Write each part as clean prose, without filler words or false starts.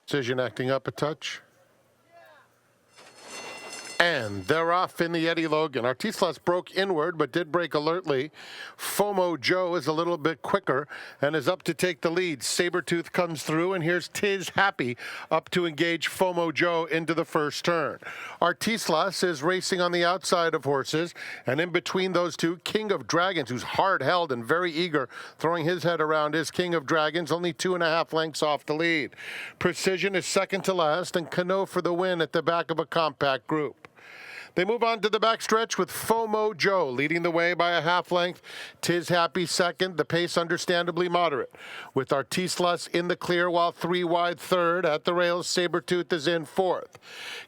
Precision acting up a touch. And they're off in the Eddie Logan. Artislas broke inward, but did break alertly. FOMO Joe is a little bit quicker and is up to take the lead. Sabretooth comes through, and here's Tis Happy up to engage FOMO Joe into the first turn. Artislas is racing on the outside of horses, and in between those two, King of Dragons, who's hard-held and very eager, throwing his head around, is King of Dragons, only 2.5 lengths off the lead. Precision is second to last, and Cano for the win at the back of a compact group. They move on to the backstretch with FOMO Joe leading the way by a half length. Tis Happy second, the pace understandably moderate. With Artislas in the clear while 3 wide third. At the rails, Sabretooth is in fourth.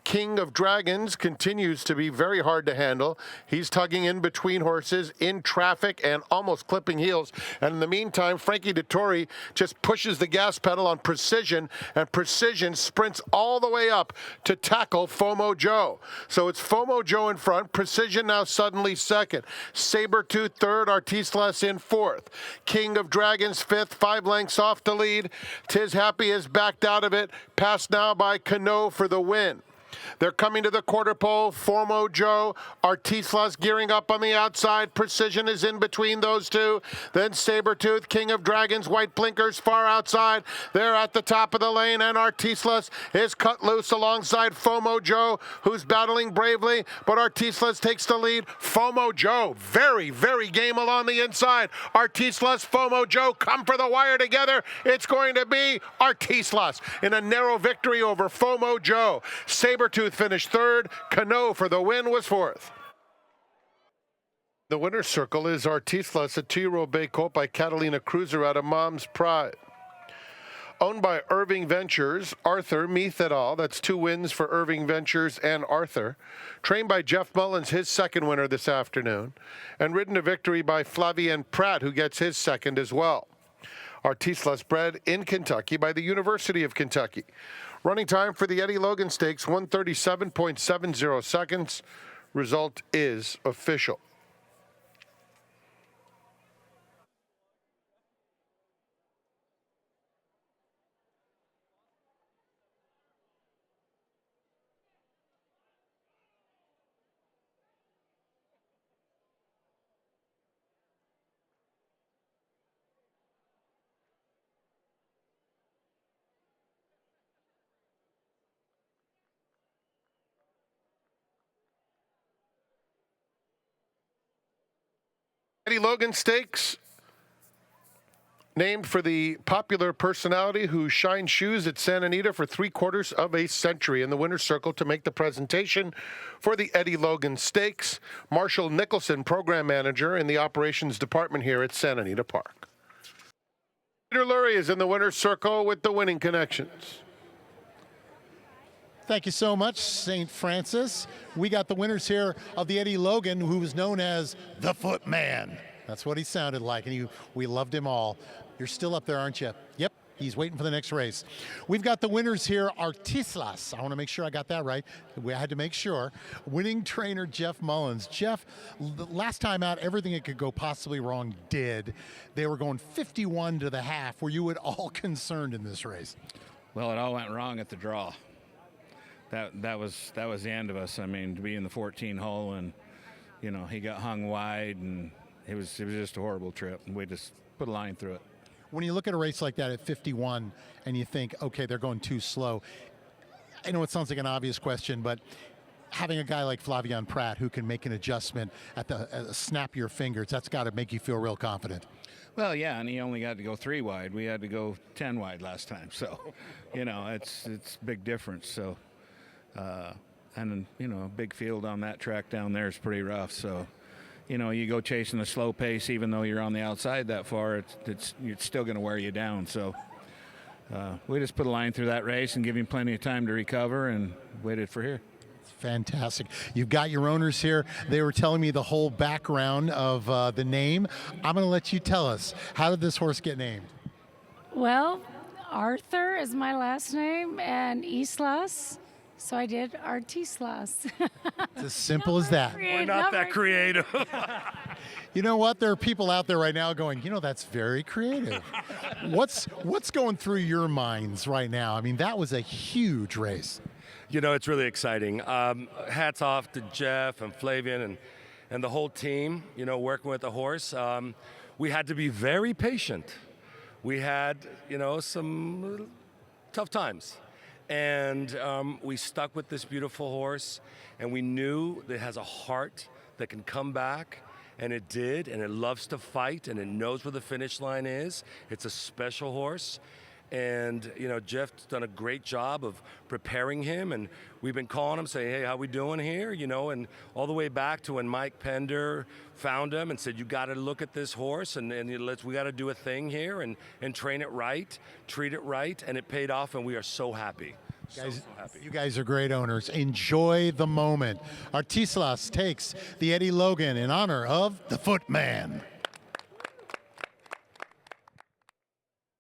King of Dragons continues to be very hard to handle. He's tugging in between horses, in traffic, and almost clipping heels. And in the meantime, Frankie Dettori just pushes the gas pedal on Precision, and Precision sprints all the way up to tackle FOMO Joe. So it's FOMO Joe in front, Precision now suddenly second, Sabretooth third, Artislas in fourth, King of Dragons fifth, 5 lengths off the lead. Tis Happy is backed out of it, passed now by Cano for the win. They're coming to the quarter pole. FOMO Joe, Artislas gearing up on the outside. Precision is in between those two. Then Sabretooth, King of Dragons, white blinkers far outside. They're at the top of the lane, and Artislas is cut loose alongside FOMO Joe, who's battling bravely, but Artislas takes the lead. FOMO Joe, very, very game along the inside. Artislas, FOMO Joe come for the wire together. It's going to be Artislas in a narrow victory over FOMO Joe. Sabretooth finished third. Cano for the win was fourth. The winner's circle is Artislas, a 2-year-old bay colt by Catalina Cruiser out of Mom's Pride. Owned by Irving Ventures, Arthur Meath et al. That's 2 wins for Irving Ventures and Arthur. Trained by Jeff Mullins, his second winner this afternoon. And ridden to victory by Flavien Prat, who gets his second as well. Artislas bred in Kentucky by the University of Kentucky. Running time for the Eddie Logan Stakes, 137.70 seconds. Result is official. Eddie Logan Stakes, named for the popular personality who shined shoes at Santa Anita for 3/4 of a century. In the winner's circle to make the presentation for the Eddie Logan Stakes, Marshall Nicholson, program manager in the operations department here at Santa Anita Park. Peter Lurie is in the winner's circle with the winning connections. Thank you so much, St. Francis. We got the winners here of the Eddie Logan, who was known as the Footman. That's what he sounded like, and we loved him all. You're still up there, aren't you? Yep, he's waiting for the next race. We've got the winners here, Artislas. I want to make sure I got that right. We had to make sure. Winning trainer Jeff Mullins. Jeff, last time out, everything that could go possibly wrong did. They were going 51 to the half. Were you at all concerned in this race? Well, it all went wrong at the draw. That was the end of us. I mean, to be in the 14 hole and, you know, he got hung wide, and it was just a horrible trip, and we just put a line through it. When you look at a race like that at 51 and you think, okay, they're going too slow, I know it sounds like an obvious question, but having a guy like Flavien Prat who can make an adjustment at the snap of your fingers, that's got to make you feel real confident. Well, yeah, and he only got to go 3 wide. We had to go 10 wide last time, so, you know, it's a big difference. So, and, you know, a big field on that track down there is pretty rough. So, you know, you go chasing a slow pace, even though you're on the outside that far, it's still going to wear you down. So we just put a line through that race and give him plenty of time to recover and waited for here. Fantastic. You've got your owners here. They were telling me the whole background of the name. I'm going to let you tell us. How did this horse get named? Well, Arthur is my last name, and Islas, so I did Artislas. It's as simple as that. We're not that creative. You know what? There are people out there right now going, that's very creative. What's going through your minds right now? I mean, that was a huge race. It's really exciting. Hats off to Jeff and Flavian and the whole team, working with the horse. We had to be very patient. We had, some tough times. And we stuck with this beautiful horse, and we knew that it has a heart that can come back, and it did, and it loves to fight, and it knows where the finish line is. It's a special horse. And, Jeff's done a great job of preparing him, and we've been calling him, saying, hey, how we doing here? And all the way back to when Mike Pender found him and said, you got to look at this horse, and we got to do a thing here and train it right, treat it right, and it paid off, and we are so happy. Guys, so happy. You guys are great owners. Enjoy the moment. Artislas takes the Eddie Logan in honor of the Footman.